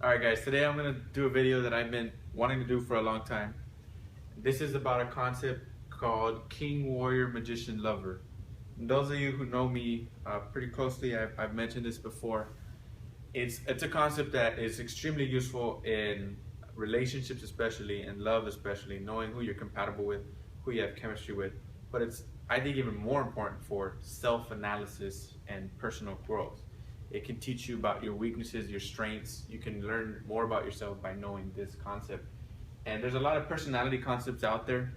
Alright guys, today I'm going to do a video that I've been wanting to do for a long time. This is about a concept called King, Warrior, Magician, Lover. And those of you who know me pretty closely, I've mentioned this before. It's a concept that is extremely useful in relationships especially, and love especially, knowing who you're compatible with, who you have chemistry with. But it's, I think, even more important for self-analysis and personal growth. It can teach you about your weaknesses, your strengths. You can learn more about yourself by knowing this concept. And there's a lot of personality concepts out there,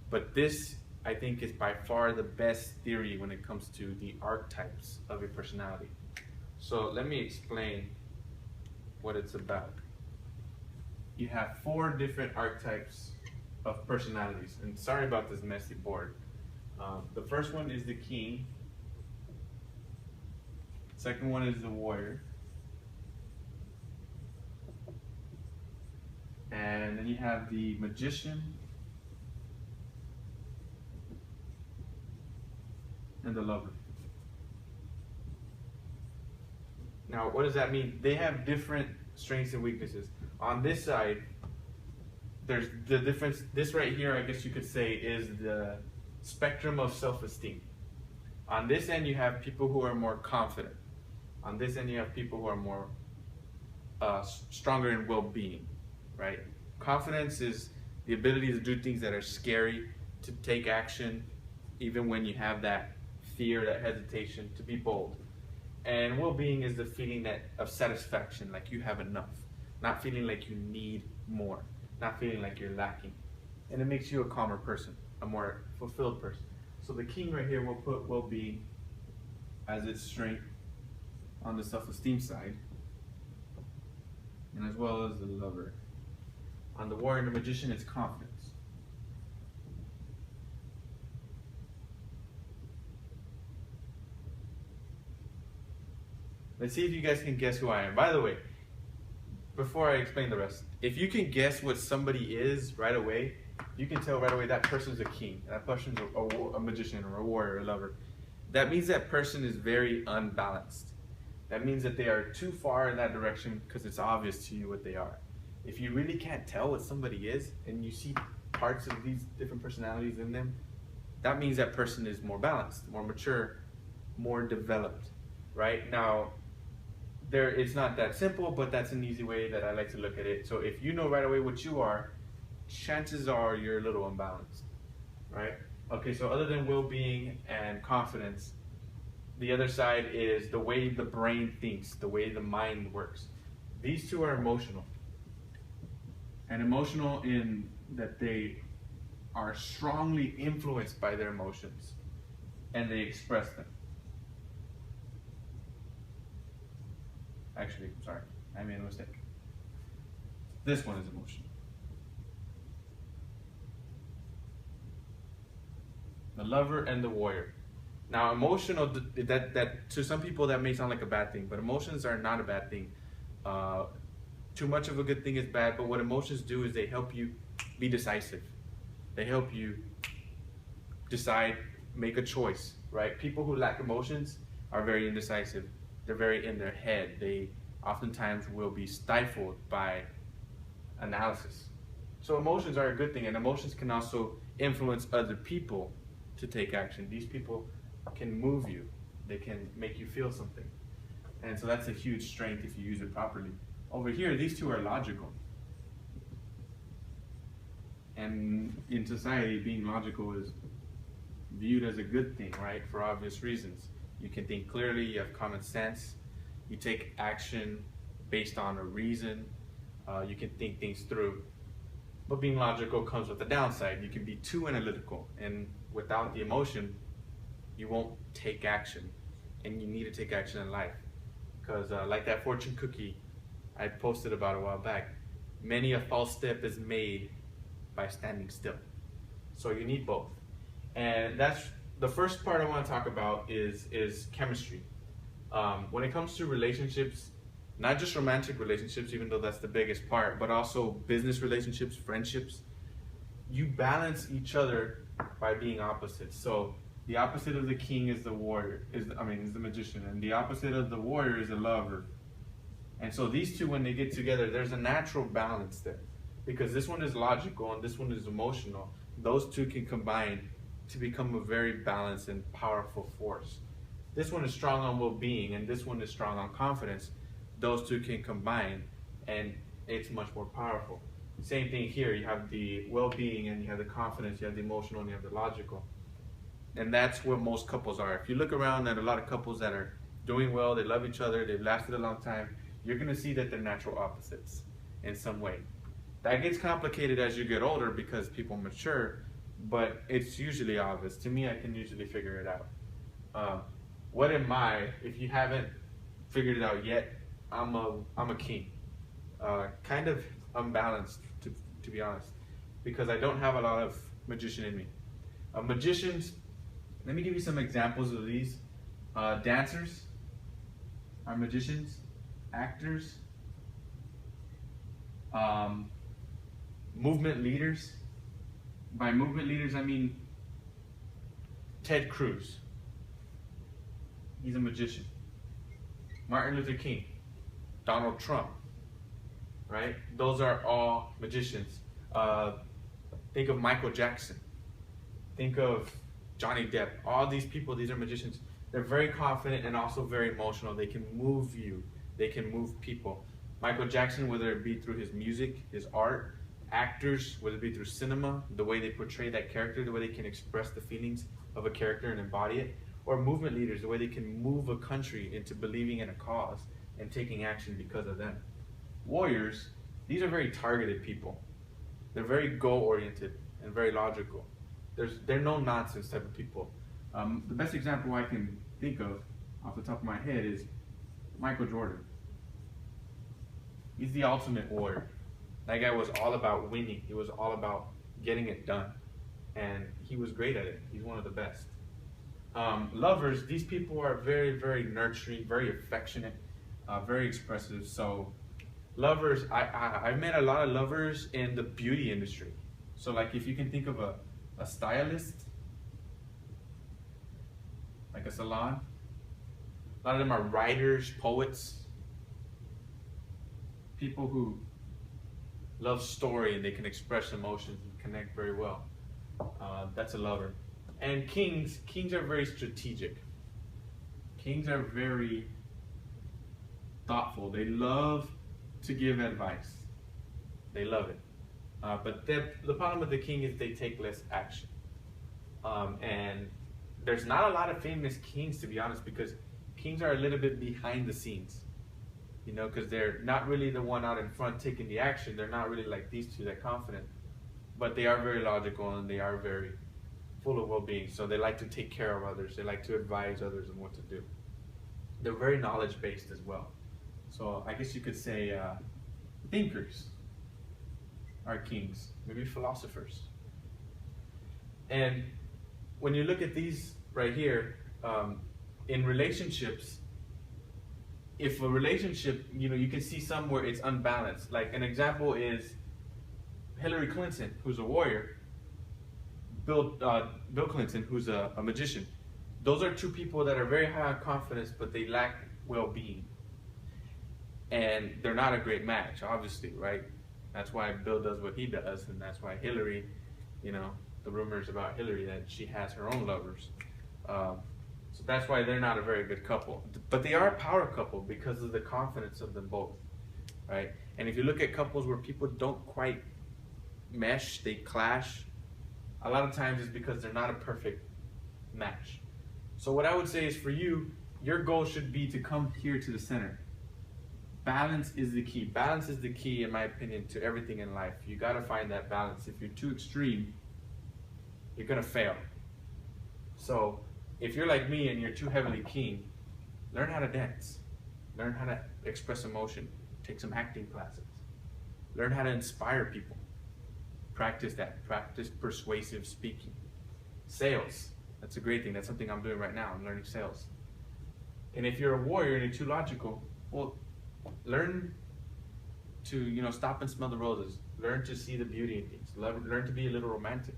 but this, I think, is by far the best theory when it comes to the archetypes of your personality. So let me explain what it's about. You have 4 different archetypes of personalities. And sorry about this messy board. The first one is the king. Second one is the warrior. And then you have the magician and the lover. Now, what does that mean? They have different strengths and weaknesses. On this side, there's the difference. This right here, I guess you could say, is the spectrum of self-esteem. On this end, you have people who are more confident. On this end, you have people who are more stronger in well-being, right? Confidence is the ability to do things that are scary, to take action, even when you have that fear, that hesitation, to be bold. And well-being is the feeling of satisfaction, like you have enough, not feeling like you need more, not feeling like you're lacking. And it makes you a calmer person, a more fulfilled person. So the king right here will put well-being as its strength on the self-esteem side, and as well as the lover. On the warrior and the magician, it's confidence. Let's see if you guys can guess who I am. By the way, before I explain the rest, if you can guess what somebody is right away, you can tell right away that person's a king, that person's a magician or a warrior or a lover. That means that person is very unbalanced. That means that they are too far in that direction because it's obvious to you what they are. If you really can't tell what somebody is and you see parts of these different personalities in them, that means that person is more balanced, more mature, more developed, right? Now, it's not that simple, but that's an easy way that I like to look at it. So if you know right away what you are, chances are you're a little unbalanced, right? Okay, so other than well-being and confidence, the other side is the way the brain thinks, the way the mind works. These two are emotional. And emotional in that they are strongly influenced by their emotions and they express them. Actually, sorry, I made a mistake. This one is emotional. The lover and the warrior. Now, emotional, that to some people that may sound like a bad thing, but emotions are not a bad thing. Too much of a good thing is bad, but what emotions do is they help you be decisive. They help you decide, make a choice, right? People who lack emotions are very indecisive. They're very in their head. They oftentimes will be stifled by analysis. So emotions are a good thing, and emotions can also influence other people to take action. These people can move you. They can make you feel something. And so that's a huge strength if you use it properly. Over here, these two are logical. And in society, being logical is viewed as a good thing, right? For obvious reasons. You can think clearly, you have common sense, you take action based on a reason, you can think things through. But being logical comes with the downside. You can be too analytical, and without the emotion, you won't take action, and you need to take action in life. Because like that fortune cookie I posted about a while back, many a false step is made by standing still. So you need both. And that's the first part I want to talk about is chemistry. When it comes to relationships, not just romantic relationships, even though that's the biggest part, but also business relationships, friendships, you balance each other by being opposites. So the opposite of the king is the warrior, is the magician, and the opposite of the warrior is the lover. And so these two, when they get together, there's a natural balance there. Because this one is logical and this one is emotional. Those two can combine to become a very balanced and powerful force. This one is strong on well-being and this one is strong on confidence. Those two can combine and it's much more powerful. Same thing here, you have the well-being and you have the confidence, you have the emotional and you have the logical. And that's what most couples are. If you look around at a lot of couples that are doing well, they love each other, they've lasted a long time, you're gonna see that they're natural opposites in some way. That gets complicated as you get older because people mature, but it's usually obvious. To me, I can usually figure it out. What am I? If you haven't figured it out yet, I'm a king. Kind of unbalanced, to be honest, because I don't have a lot of magician in me. Magicians, let me give you some examples of these. Dancers are magicians, actors, movement leaders. By movement leaders, I mean Ted Cruz. He's a magician. Martin Luther King, Donald Trump, right? Those are all magicians. Think of Michael Jackson. Think of Johnny Depp. All these people, these are magicians. They're very confident and also very emotional. They can move you. They can move people. Michael Jackson, whether it be through his music, his art, actors, whether it be through cinema, the way they portray that character, the way they can express the feelings of a character and embody it, or movement leaders, the way they can move a country into believing in a cause and taking action because of them. Warriors, these are very targeted people. They're very goal-oriented and very logical. They're no-nonsense type of people. The best example I can think of off the top of my head is Michael Jordan. He's the ultimate warrior. That guy was all about winning. He was all about getting it done. And he was great at it. He's one of the best. Lovers, these people are very, very nurturing, very affectionate, very expressive. So lovers, I've met a lot of lovers in the beauty industry. So like if you can think of a stylist, like a salon, a lot of them are writers, poets, people who love story and they can express emotions and connect very well. That's a lover. And kings are very strategic. Kings are very thoughtful. They love to give advice. They love it. But the problem with the king is they take less action. And there's not a lot of famous kings, to be honest, because kings are a little bit behind the scenes. You know, because they're not really the one out in front taking the action. They're not really like these two, they're confident. But they are very logical and they are very full of well-being. So they like to take care of others. They like to advise others on what to do. They're very knowledge-based as well. So I guess you could say thinkers are kings, maybe philosophers. And when you look at these right here, in relationships, if a relationship, you know, you can see somewhere it's unbalanced. Like an example is Hillary Clinton, who's a warrior, Bill Clinton, who's a magician. Those are two people that are very high on confidence, but they lack well-being. And they're not a great match, obviously, right? That's why Bill does what he does, and that's why Hillary, you know, the rumors about Hillary that she has her own lovers. So that's why they're not a very good couple. But they are a power couple because of the confidence of them both, right? And if you look at couples where people don't quite mesh, they clash, a lot of times it's because they're not a perfect match. So what I would say is for you, your goal should be to come here to the center. Balance is the key. Balance is the key, in my opinion, to everything in life. You got to find that balance. If you're too extreme, you're going to fail. So if you're like me and you're too heavily keen, learn how to dance. Learn how to express emotion. Take some acting classes. Learn how to inspire people. Practice that. Practice persuasive speaking. Sales. That's a great thing. That's something I'm doing right now. I'm learning sales. And if you're a warrior and you're too logical, well, learn to, you know, stop and smell the roses. Learn to see the beauty in things. Learn to be a little romantic.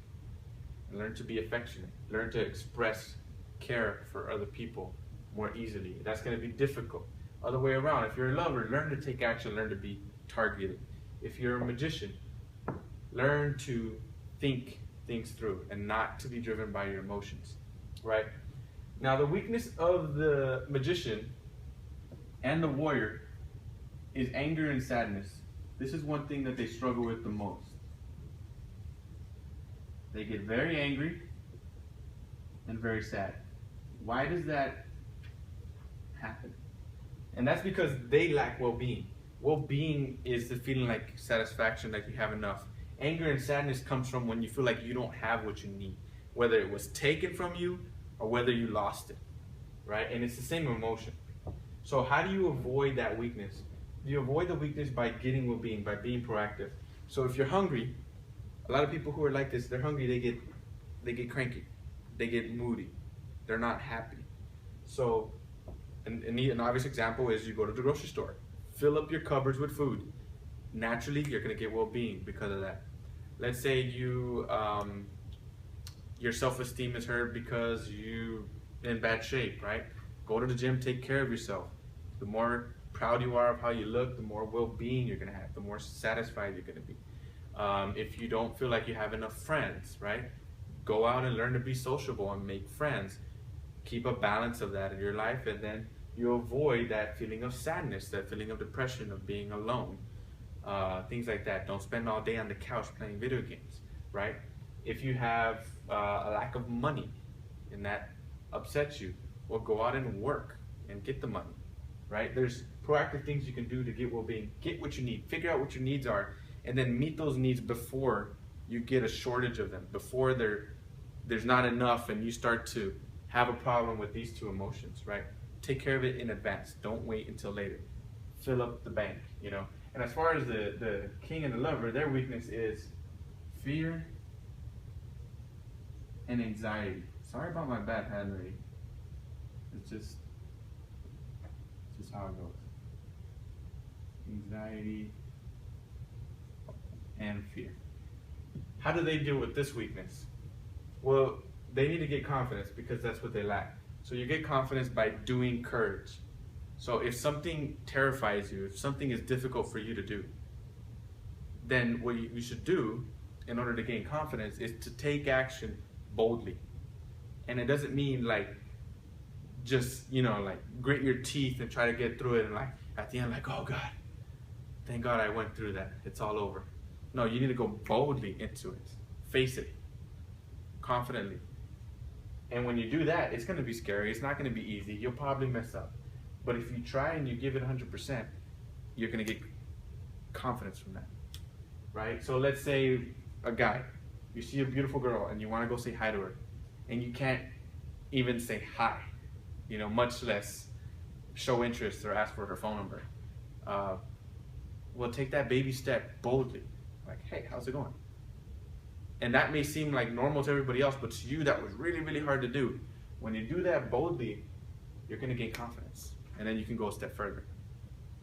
And learn to be affectionate. Learn to express care for other people more easily. That's going to be difficult. Other way around, if you're a lover, learn to take action, learn to be targeted. If you're a magician, learn to think things through and not to be driven by your emotions, right? Now, the weakness of the magician and the warrior is anger and sadness. This is one thing that they struggle with the most. They get very angry and very sad. Why does that happen? And that's because they lack well-being. Well-being is the feeling like satisfaction, like you have enough. Anger and sadness comes from when you feel like you don't have what you need, whether it was taken from you or whether you lost it, right? And it's the same emotion. So how do you avoid that weakness? You avoid the weakness by getting well-being, by being proactive. So if you're hungry, a lot of people who are like this, they're hungry, they get cranky, they get moody, they're not happy. So an obvious example is you go to the grocery store, fill up your cupboards with food. Naturally, you're gonna get well-being because of that. Let's say you your self-esteem is hurt because you're in bad shape, right? Go to the gym, take care of yourself. The more proud you are of how you look, the more well-being you're gonna have, the more satisfied you're gonna be. If you don't feel like you have enough friends, right? Go out and learn to be sociable and make friends. Keep a balance of that in your life, and then you avoid that feeling of sadness, that feeling of depression, of being alone. Things like that. Don't spend all day on the couch playing video games, right? If you have a lack of money and that upsets you, well, go out and work and get the money, right? There's proactive things you can do to get well-being. Get what you need. Figure out what your needs are, and then meet those needs before you get a shortage of them, before there's not enough and you start to have a problem with these two emotions, right? Take care of it in advance. Don't wait until later. Fill up the bank, you know? And as far as the king and the lover, their weakness is fear and anxiety. Sorry about my bad handwriting. It's just how it goes. Anxiety and fear. How do they deal with this weakness? Well, they need to get confidence because that's what they lack. So you get confidence by doing courage. So if something terrifies you, if something is difficult for you to do, then what you should do in order to gain confidence is to take action boldly. And it doesn't mean like just, like grit your teeth and try to get through it and like at the end like, oh God, thank God I went through that. It's all over. No, you need to go boldly into it. Face it confidently. And when you do that, it's going to be scary. It's not going to be easy. You'll probably mess up. But if you try and you give it 100%, you're going to get confidence from that, right? So let's say a guy, you see a beautiful girl and you want to go say hi to her, and you can't even say hi, much less show interest or ask for her phone number. Well, take that baby step boldly. Like, hey, how's it going? And that may seem like normal to everybody else, but to you, that was really, really hard to do. When you do that boldly, you're going to gain confidence. And then you can go a step further.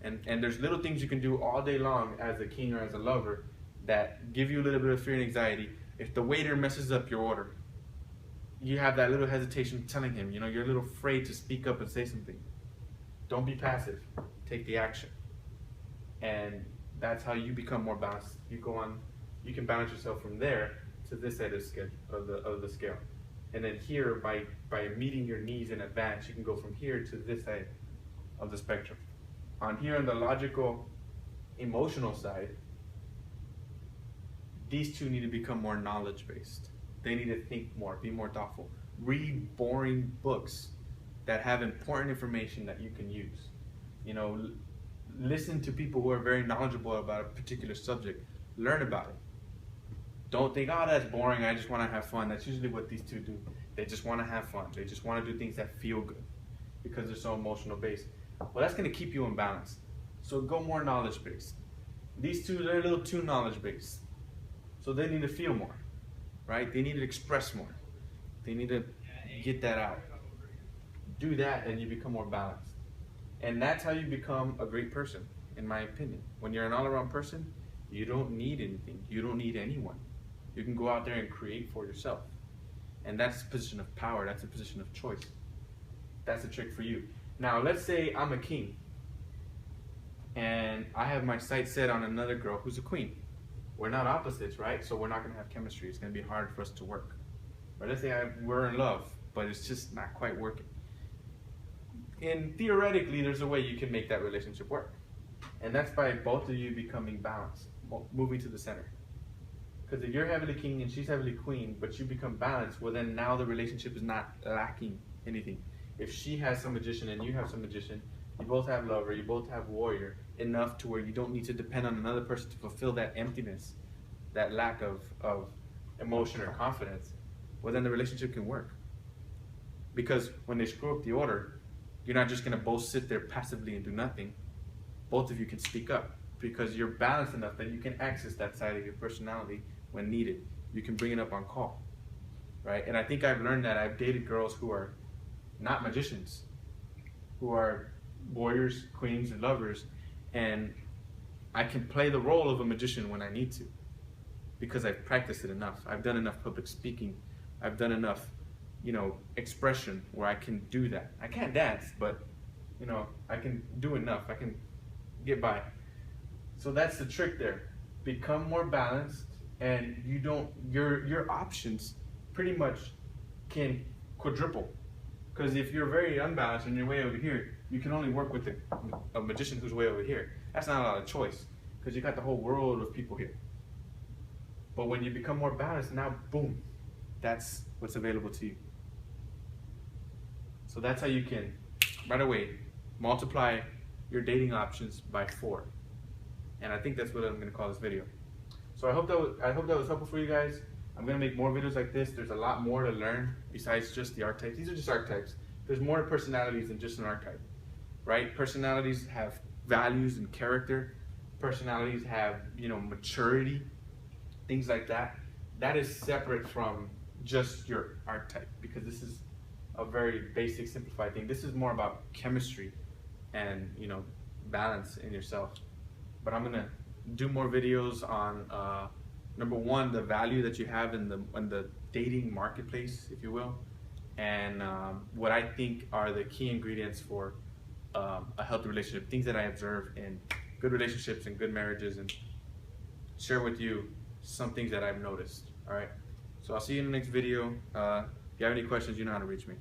And there's little things you can do all day long as a king or as a lover that give you a little bit of fear and anxiety. If the waiter messes up your order, you have that little hesitation telling him, you're a little afraid to speak up and say something. Don't be passive. Take the action. And that's how you become more balanced. You can balance yourself from there to this side of the scale. And then here, by meeting your needs in advance, you can go from here to this side of the spectrum. On here on the logical, emotional side, these two need to become more knowledge-based. They need to think more, be more thoughtful. Read boring books that have important information that you can use. Listen to people who are very knowledgeable about a particular subject. Learn about it. Don't think, oh, that's boring, I just want to have fun. That's usually what these two do. They just want to have fun. They just want to do things that feel good because they're so emotional based. Well, that's going to keep you in balance. So go more knowledge based. These two, they're a little too knowledge based. So they need to feel more, right? They need to express more. They need to get that out. Do that and you become more balanced. And that's how you become a great person, in my opinion. When you're an all-around person, you don't need anything. You don't need anyone. You can go out there and create for yourself. And that's a position of power. That's a position of choice. That's a trick for you. Now, let's say I'm a king and I have my sights set on another girl who's a queen. We're not opposites, right? So we're not gonna have chemistry. It's gonna be hard for us to work. Or let's say we're in love, but it's just not quite working. And theoretically, there's a way you can make that relationship work. And that's by both of you becoming balanced, moving to the center. Because if you're heavily king and she's heavily queen, but you become balanced, well then now the relationship is not lacking anything. If she has some magician and you have some magician, you both have lover, you both have warrior, enough to where you don't need to depend on another person to fulfill that emptiness, that lack of emotion or confidence, well then the relationship can work. Because when they screw up the order, you're not just gonna both sit there passively and do nothing. Both of you can speak up because you're balanced enough that you can access that side of your personality when needed. You can bring it up on call, right? And I think I've learned that. I've dated girls who are not magicians, who are warriors, queens, and lovers, and I can play the role of a magician when I need to because I've practiced it enough. I've done enough public speaking. I've done enough, expression where I can do that. I can't dance, but I can do enough. I can get by. So that's the trick there. Become more balanced, and your options pretty much can quadruple. Because if you're very unbalanced and you're way over here, you can only work with a magician who's way over here. That's not a lot of choice because you got the whole world of people here. But when you become more balanced, now boom, that's what's available to you. So that's how you can right away multiply your dating options by 4. And I think that's what I'm going to call this video. So I hope that was helpful for you guys. I'm going to make more videos like this. There's a lot more to learn besides just the archetypes. These are just archetypes. There's more to personalities than just an archetype, right? Personalities have values and character. Personalities have, maturity, things like that. That is separate from just your archetype because this is a very basic, simplified thing. This is more about chemistry and, balance in yourself. But I'm going to do more videos on number 1, the value that you have in the dating marketplace, if you will, and what I think are the key ingredients for a healthy relationship, things that I observe in good relationships and good marriages, and share with you some things that I've noticed. All right, so I'll see you in the next video. If you have any questions, you know how to reach me.